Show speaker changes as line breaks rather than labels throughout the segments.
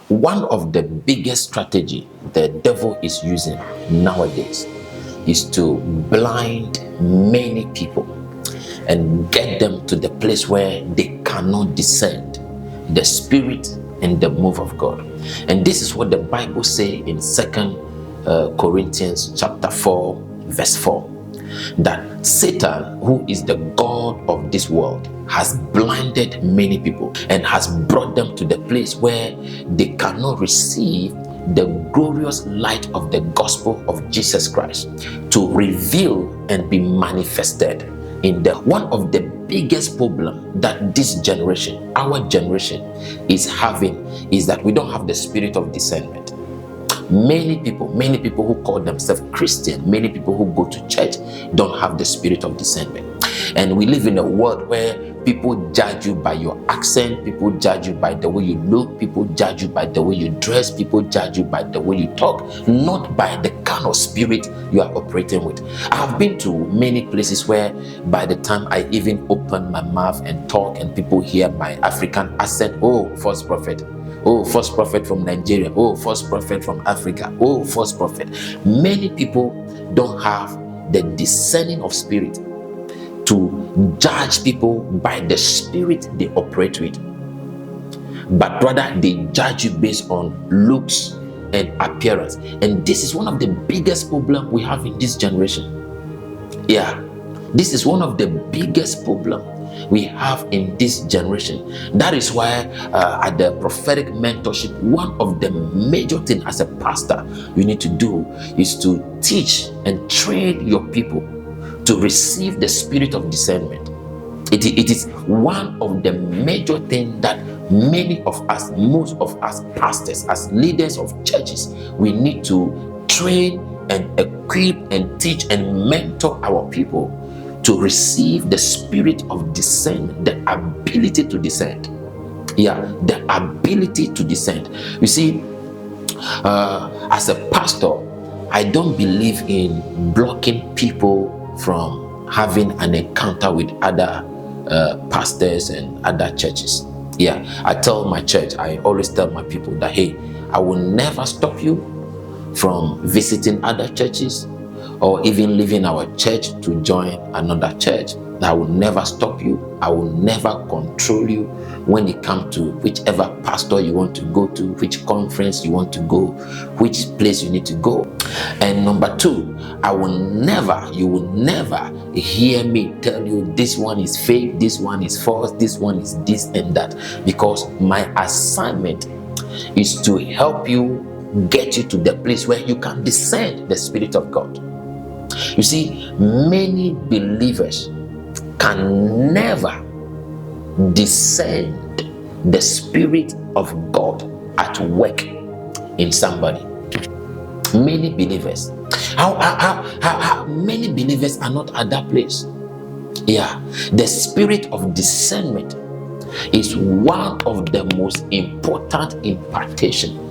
One of the biggest strategy the devil is using nowadays is to blind many people and get them to the place where they cannot discern the spirit and the move of God. And this is what the Bible says in 2 Corinthians chapter 4 verse 4, that Satan, who is the god of this world, has blinded many people and has brought them to the place where they cannot receive the glorious light of the gospel of Jesus Christ to reveal and be manifested in the one of the biggest problem that this generation, our generation, is having is that we don't have the spirit of discernment. Many people who call themselves Christian, many people who go to church don't have the spirit of discernment. And we live in a world where people judge you by your accent, people judge you by the way you look, people judge you by the way you dress, people judge you by the way you talk, not by the kind of spirit you are operating with. I have been to many places where by the time I even open my mouth and talk and people hear my African accent, oh, false prophet. Oh, false prophet from Nigeria. Oh, false prophet from Africa. Oh, false prophet. Many people don't have the discerning of spirit to judge people by the spirit they operate with, but rather they judge you based on looks and appearance. And this is one of the biggest problems we have in this generation. Yeah, this is one of the biggest problems we have in this generation. That is why at the prophetic mentorship, one of the major things as a pastor you need to do is to teach and train your people to receive the spirit of discernment. It is one of the major things that many of us, most of us pastors, as leaders of churches, we need to train and equip and teach and mentor our people to receive the spirit of discernment, the ability to discern. Yeah, the ability to discern. You see, as a pastor, I don't believe in blocking people from having an encounter with other pastors and other churches. Yeah, I tell my church, I always tell my people that, hey, I will never stop you from visiting other churches or even leaving our church to join another church. I will never stop you. I will never control you when it comes to whichever pastor you want to go to, which conference you want to go, which place you need to go. And number two, you will never hear me tell you this one is fake, this one is false, this one is this and that, because my assignment is to help you, get you to the place where you can discern the Spirit of God. You see, many believers can never discern the Spirit of God at work in somebody. Many believers. How many believers are not at that place? Yeah, the spirit of discernment is one of the most important impartation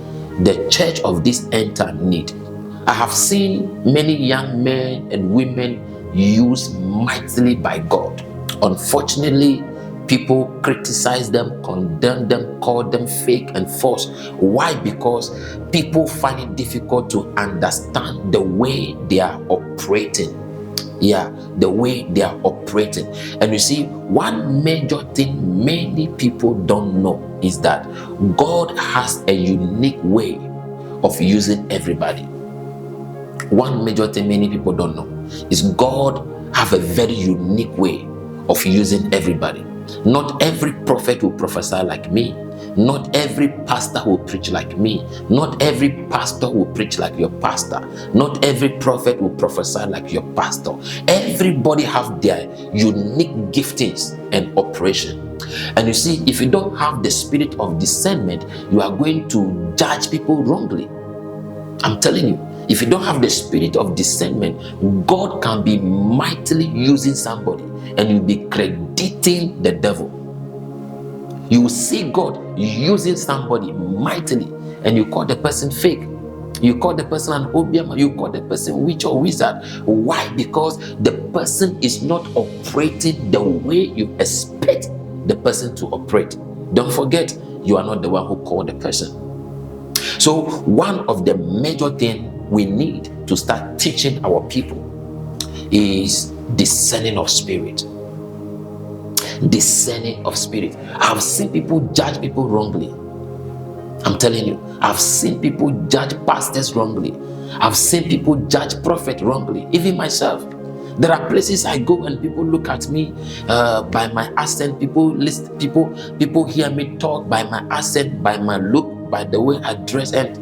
the church of this end time need. I have seen many young men and women used mightily by God. Unfortunately, people criticize them, condemn them, call them fake and false. Why? Because people find it difficult to understand the way they are operating. Yeah, the way they are operating. And you see, one major thing many people don't know is that God has a unique way of using everybody. One major thing many people don't know is God have a very unique way of using everybody. Not every prophet will prophesy like me. Not every pastor will preach like me. Not every pastor will preach like your pastor. Not every prophet will prophesy like your pastor. Everybody have their unique giftings and operation. And you see, if you don't have the spirit of discernment, you are going to judge people wrongly. I'm telling you, if you don't have the spirit of discernment, God can be mightily using somebody and you'll be crediting the devil. You will see God using somebody mightily and you call the person fake. You call the person an obiama. You call the person witch or wizard. Why? Because the person is not operating the way you expect the person to operate. Don't forget, you are not the one who called the person. So one of the major things we need to start teaching our people is discerning of spirit. Discerning of spirit. I've seen people judge people wrongly. I'm telling you, I've seen people judge pastors wrongly. I've seen people judge prophets wrongly. Even myself. There are places I go and people look at me by my accent. People hear me talk by my accent, by my look, by the way I dress, and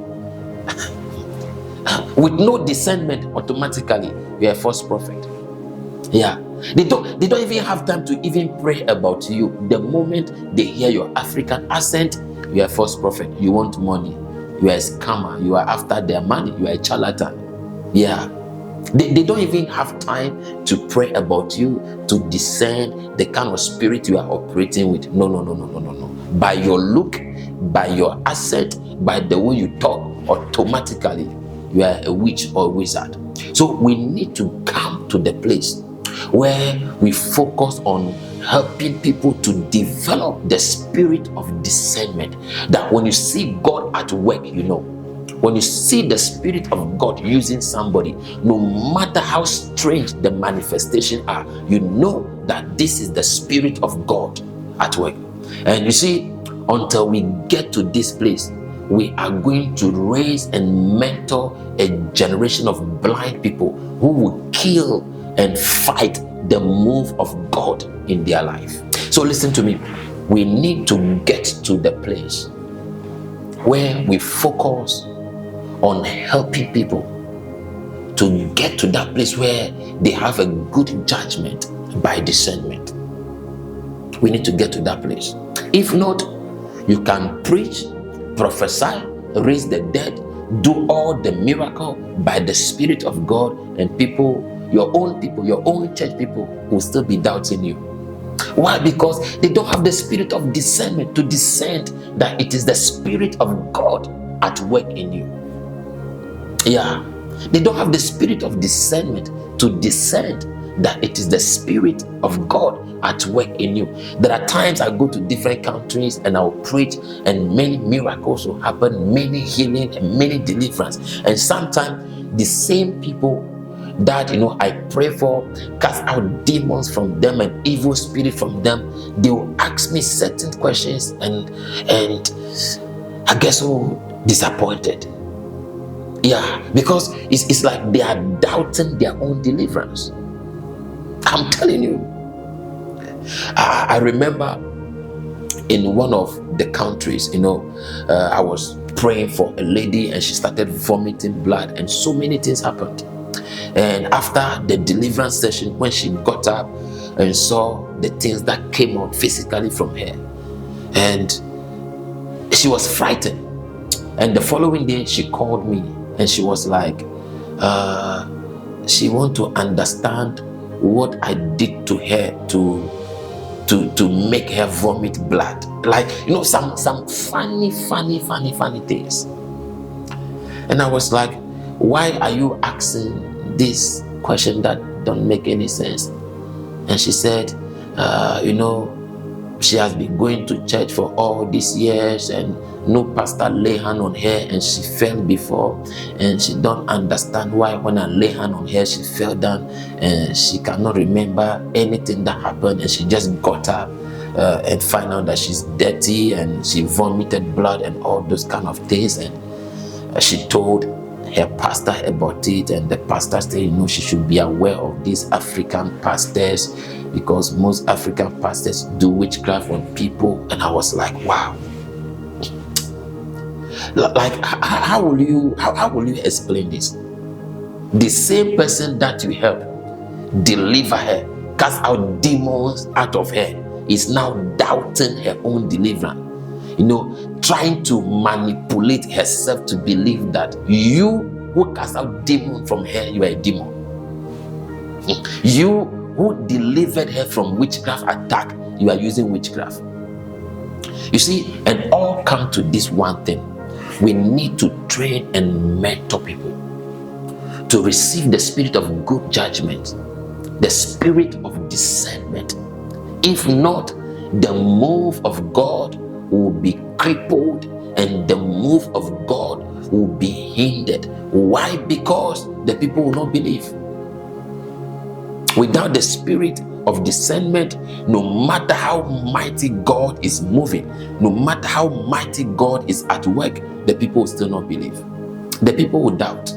with no discernment, automatically you're a false prophet. Yeah, they don't even have time to even pray about you. The moment they hear your African accent, you're a false prophet. You want money. You are a scammer. You are after their money. You are a charlatan. Yeah. They don't even have time to pray about you, to discern the kind of spirit you are operating with. No. By your look, by your accent, by the way you talk, automatically you are a witch or a wizard. So we need to come to the place where we focus on helping people to develop the spirit of discernment. That when you see God at work, you know. When you see the Spirit of God using somebody, no matter how strange the manifestations are, you know that this is the Spirit of God at work. And you see, until we get to this place, we are going to raise and mentor a generation of blind people who will kill and fight the move of God in their life. So listen to me. We need to get to the place where we focus on helping people to get to that place where they have a good judgment by discernment. We need to get to that place. If not, you can preach, prophesy, raise the dead, do all the miracle by the Spirit of God, and people, your own church people will still be doubting you. Why? Because they don't have the spirit of discernment to discern that it is the Spirit of God at work in you. Yeah, they don't have the spirit of discernment to discern that it is the Spirit of God at work in you. There are times I go to different countries and I'll preach, and many miracles will happen, many healing and many deliverance. And sometimes the same people that I pray for, cast out demons from them and evil spirit from them, they will ask me certain questions, and I get so disappointed. Yeah, because it's like they are doubting their own deliverance. I'm telling you. I remember in one of the countries, I was praying for a lady and she started vomiting blood, and so many things happened. And after the deliverance session, when she got up and saw the things that came out physically from her, and she was frightened. And the following day she called me and she was like, she want to understand what I did to her to make her vomit blood. Like, some funny things. And I was like, why are you asking this question that don't make any sense? And she said, she has been going to church for all these years and no pastor lay hand on her, and she fell before, and she don't understand why when I lay hand on her she fell down, and she cannot remember anything that happened, and she just got up and find out that she's dirty and she vomited blood and all those kind of things. And she told her pastor about it, and the pastor said, she should be aware of these African pastors, because most African pastors do witchcraft on people. And I was like, wow. Like, how will you explain this? The same person that you help deliver her, cast out demons out of her, is now doubting her own deliverance. Trying to manipulate herself to believe that you who cast out demons from her, you are a demon. You who delivered her from witchcraft attack, you are using witchcraft. You see, and all come to this one thing. We need to train and mentor people to receive the spirit of good judgment, the spirit of discernment. If not, the move of God will be crippled, and the move of God will be hindered. Why? Because the people will not believe. Without the spirit of discernment, no matter how mighty God is moving, no matter how mighty God is at work, the people will still not believe. The people will doubt.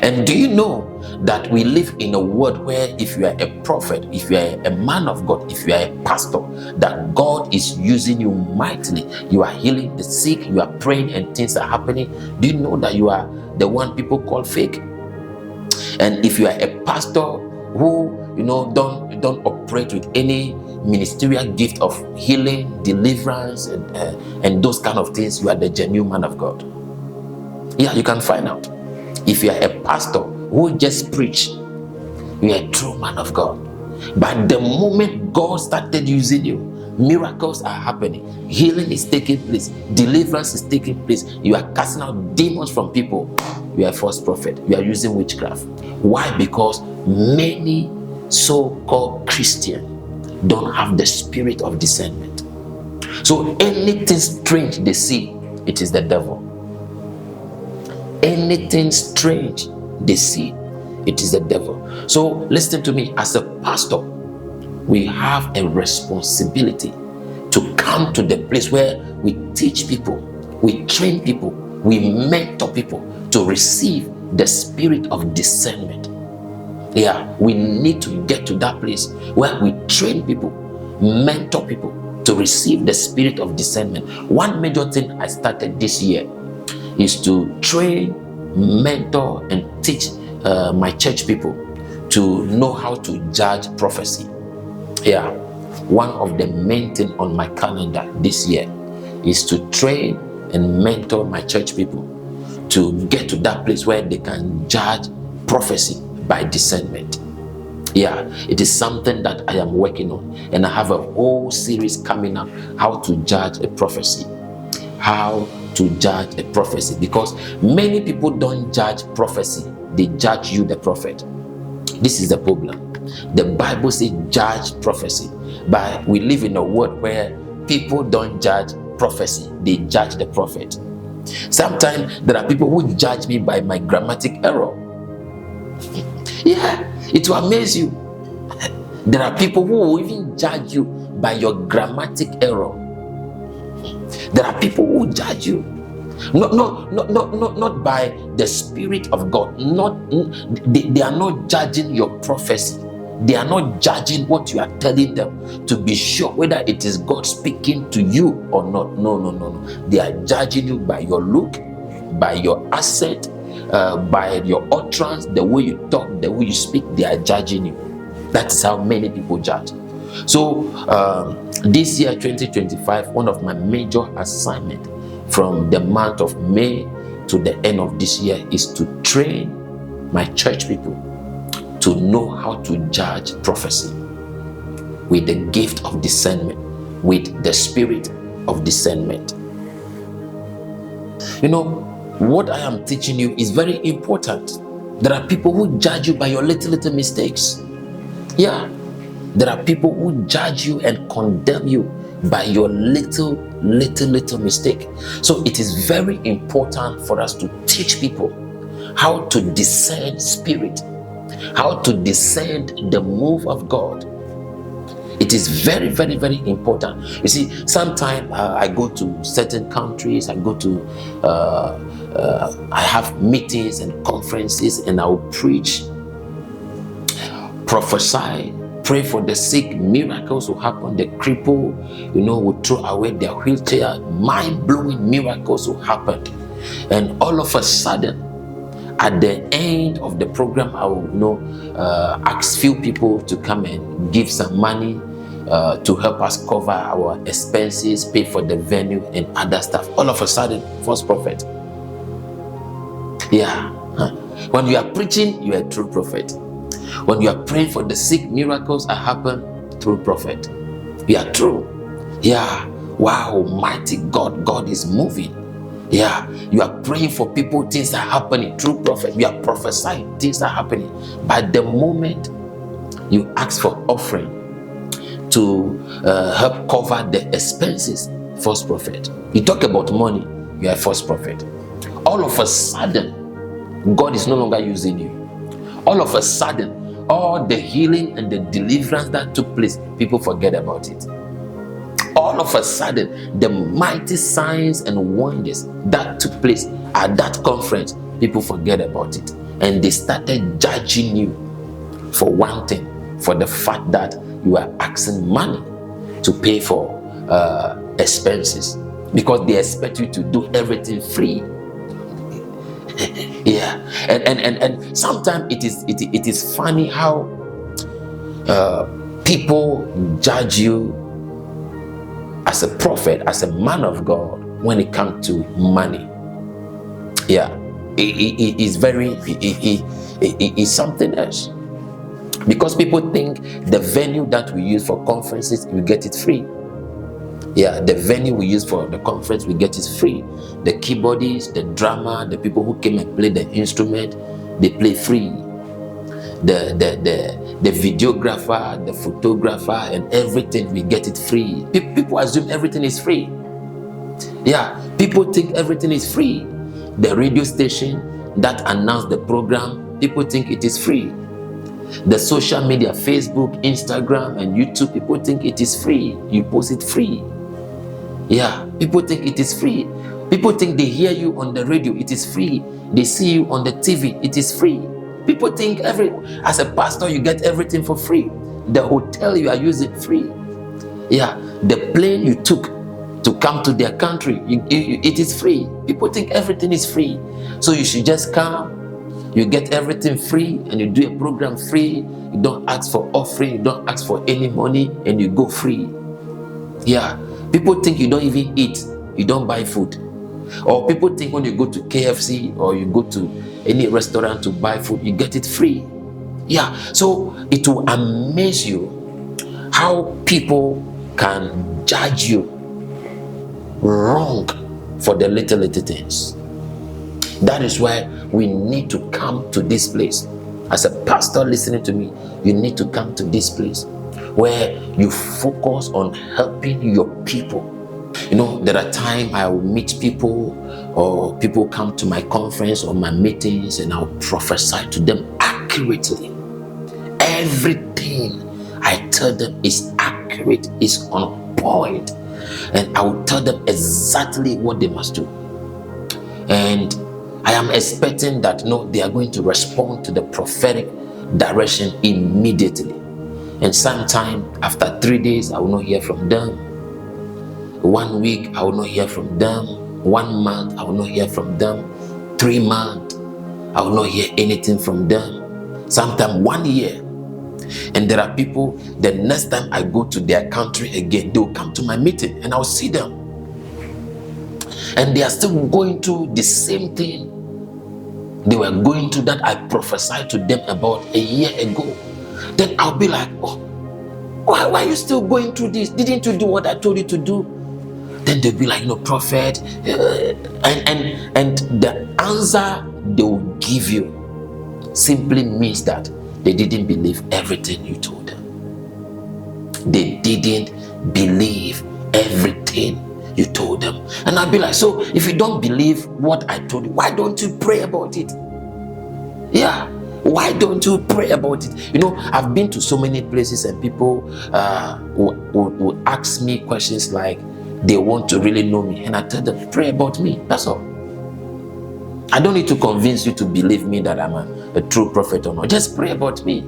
And do you know that we live in a world where if you are a prophet, if you are a man of God, if you are a pastor, that God is using you mightily, you are healing the sick, you are praying and things are happening, do you know that you are the one people call fake? And if you are a pastor who don't operate with any ministerial gift of healing, deliverance, and those kind of things, you are the genuine man of God. Yeah, you can find out. If you are a pastor who just preach, you are a true man of God. But the moment God started using you, miracles are happening, healing is taking place, deliverance is taking place, you are casting out demons from people, you are a false prophet, you are using witchcraft. Why? Because many so-called Christians don't have the spirit of discernment. So anything strange they see, it is the devil. Anything strange they see, it is the devil. So listen to me, as a pastor, we have a responsibility to come to the place where we teach people, we train people, we mentor people to receive the spirit of discernment. Yeah, we need to get to that place where we train people, mentor people to receive the spirit of discernment. One major thing I started this year is to train, mentor, and teach my church people to know how to judge prophecy. Yeah, one of the main things on my calendar this year is to train and mentor my church people to get to that place where they can judge prophecy by discernment. Yeah, it is something that I am working on, and I have a whole series coming up, how to judge a prophecy. How to judge a prophecy, because many people don't judge prophecy, they judge you, the prophet. This is the problem. The Bible says judge prophecy, but we live in a world where people don't judge prophecy, they judge the prophet. Sometimes there are people who judge me by my grammatic error. Yeah, it will amaze you. There are people who will even judge you by your grammatic error. There are people who judge you, not by the Spirit of God. They are not judging your prophecy. They are not judging what you are telling them to be sure whether it is God speaking to you or not. No. They are judging you by your look, by your accent, by your utterance, the way you talk, the way you speak. They are judging you. That's how many people judge. So this year 2025, one of my major assignments from the month of May to the end of this year is to train my church people to know how to judge prophecy with the gift of discernment, with the spirit of discernment. You know, what I am teaching you is very important. There are people who judge you by your little mistakes. Yeah. There are people who judge you and condemn you by your little mistake. So it is very important for us to teach people how to discern spirit, how to discern the move of God. It is very important. You see, sometimes I go to certain countries, I have meetings and conferences, and I will preach, prophesy, pray for the sick, miracles will happen. The cripple, will throw away their wheelchair. Mind-blowing miracles will happen. And all of a sudden, at the end of the program, I will ask few people to come and give some money to help us cover our expenses, pay for the venue and other stuff. All of a sudden, false prophet. Yeah. When you are preaching, you are a true prophet. When you are praying for the sick, miracles are happen through prophet. We are true. Yeah. Wow, mighty God. God is moving. Yeah. You are praying for people, things are happening through prophet. You are prophesying, things are happening. But the moment you ask for offering to help cover the expenses, false prophet. You talk about money, you are a false prophet. all of a sudden, God is no longer using you. All of a sudden, all the healing and the deliverance that took place, people forget about it. All of a sudden, the mighty signs and wonders that took place at that conference, people forget about it. And they started judging you for one thing, for the fact that you are asking money to pay for expenses, because they expect you to do everything free. Yeah, and sometimes it is funny how people judge you as a prophet, as a man of God, when it comes to money. Yeah, it is very, it is something else, because people think the venue that we use for conferences, we get it free. Yeah, the venue we use for the conference, we get it free. The keyboardists, the drummer, the people who came and play the instrument, they play free. The videographer, the photographer, and everything, we get it free. People assume everything is free. Yeah, people think everything is free. The radio station that announced the program, people think it is free. The social media, Facebook, Instagram, and YouTube, people think it is free. You post it free. Yeah, people think it is free. People think they hear you on the radio, it is free. They see you on the TV, it is free. People think as a pastor, you get everything for free. The hotel you are using free. Yeah, the plane you took to come to their country, it is free. People think everything is free. So you should just come, you get everything free, and you do a program free. You don't ask for offering, you don't ask for any money, and you go free. Yeah, people think you don't even eat, you don't buy food. Or people think when you go to KFC or you go to any restaurant to buy food, you get it free. Yeah, so it will amaze you how people can judge you wrong for the little things. That is why we need to come to this place. As a pastor listening to me, you need to come to this place where you focus on helping your people. You know, there are times I will meet people, or people come to my conference or my meetings, and I'll prophesy to them accurately. Everything I tell them is accurate, is on point, and I will tell them exactly what they must do. And I am expecting that they are going to respond to the prophetic direction immediately. And sometime after 3 days, I will not hear from them. 1 week, I will not hear from them. 1 month, I will not hear from them. 3 months, I will not hear anything from them. Sometimes 1 year. And there are people, the next time I go to their country again, they will come to my meeting and I'll see them. And they are still going through the same thing they were going through that I prophesied to them about a year ago. Then I'll be like, oh, why are you still going through this? Didn't you do what I told you to do? Then they'll be like, prophet, and the answer they will give you simply means that they didn't believe everything you told them. They didn't believe everything you told them. And I'll be like, so if you don't believe what I told you, why don't you pray about it? Yeah, why don't you pray about it? I've been to so many places, and people will ask me questions like they want to really know me, and I tell them, pray about me. That's all. I don't need to convince you to believe me that I'm a true prophet or not. Just pray about me.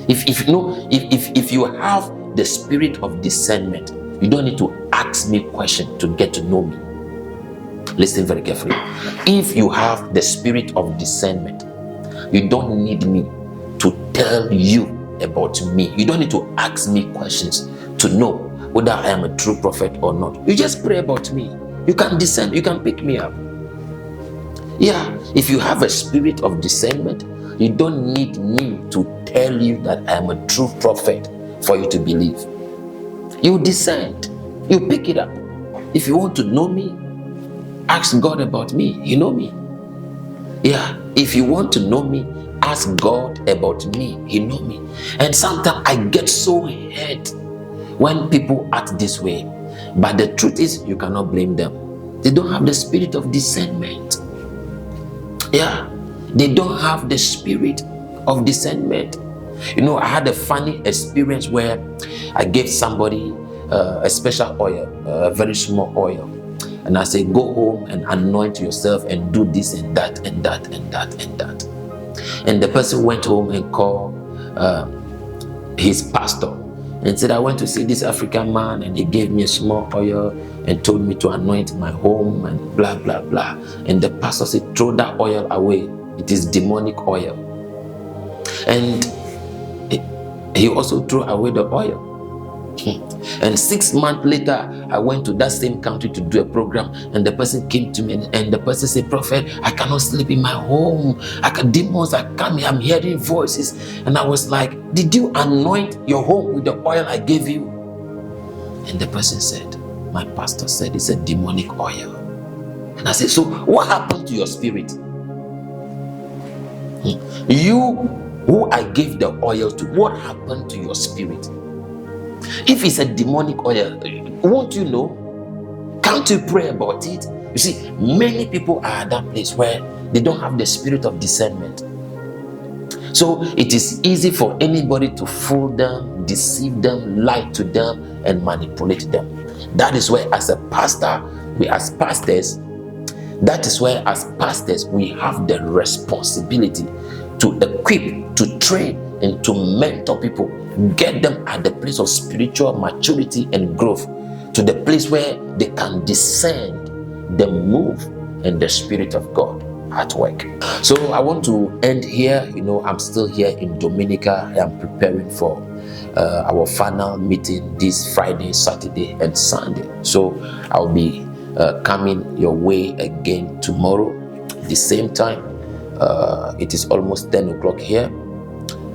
If you have the spirit of discernment, you don't need to ask me questions to get to know me. Listen very carefully. If you have the spirit of discernment, you don't need me to tell you about me. You don't need to ask me questions to know whether I am a true prophet or not. You just pray about me. You can discern, you can pick me up. Yeah, if you have a spirit of discernment, you don't need me to tell you that I am a true prophet for you to believe. You discern, you pick it up. If you want to know me, ask God about me. You know me. Yeah, if you want to know me, ask God about me. You know me. And sometimes I get so hurt when people act this way. But the truth is, you cannot blame them. They don't have the spirit of discernment. Yeah, they don't have the spirit of discernment. You know, I had a funny experience where I gave somebody a special oil, a very small oil, and I said, go home and anoint yourself and do this and that and that and that and that. And the person went home and called his pastor and said, I went to see this African man and he gave me a small oil and told me to anoint my home and blah blah blah. And the pastor said, throw that oil away, it is demonic oil. And he also threw away the oil. And 6 months later, I went to that same country to do a program, and the person came to me and the person said, Prophet, I cannot sleep in my home. Demons are coming, I'm hearing voices. And I was like, did you anoint your home with the oil I gave you? And the person said, my pastor said it's a demonic oil. And I said, so what happened to your spirit? You who I gave the oil to, what happened to your spirit? If it's a demonic oil, won't you know? Can't you pray about it? You see, many people are at that place where they don't have the spirit of discernment. So it is easy for anybody to fool them, deceive them, lie to them, and manipulate them. That is where as a pastor, we have the responsibility to equip, to train, and to mentor people, get them at the place of spiritual maturity and growth, to the place where they can discern the move and the Spirit of God at work. So I want to end here. You know, I'm still here in Dominica. I am preparing for our final meeting this Friday, Saturday, and Sunday. So I'll be coming your way again tomorrow, the same time. It is almost 10 o'clock here.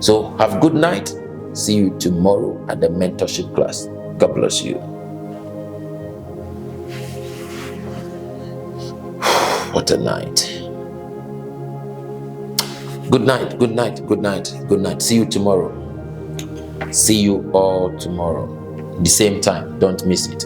So have a good night. See you tomorrow at the mentorship class. God bless you. What a night. Good night, good night, good night, good night. See you tomorrow. See you all tomorrow. The same time. Don't miss it.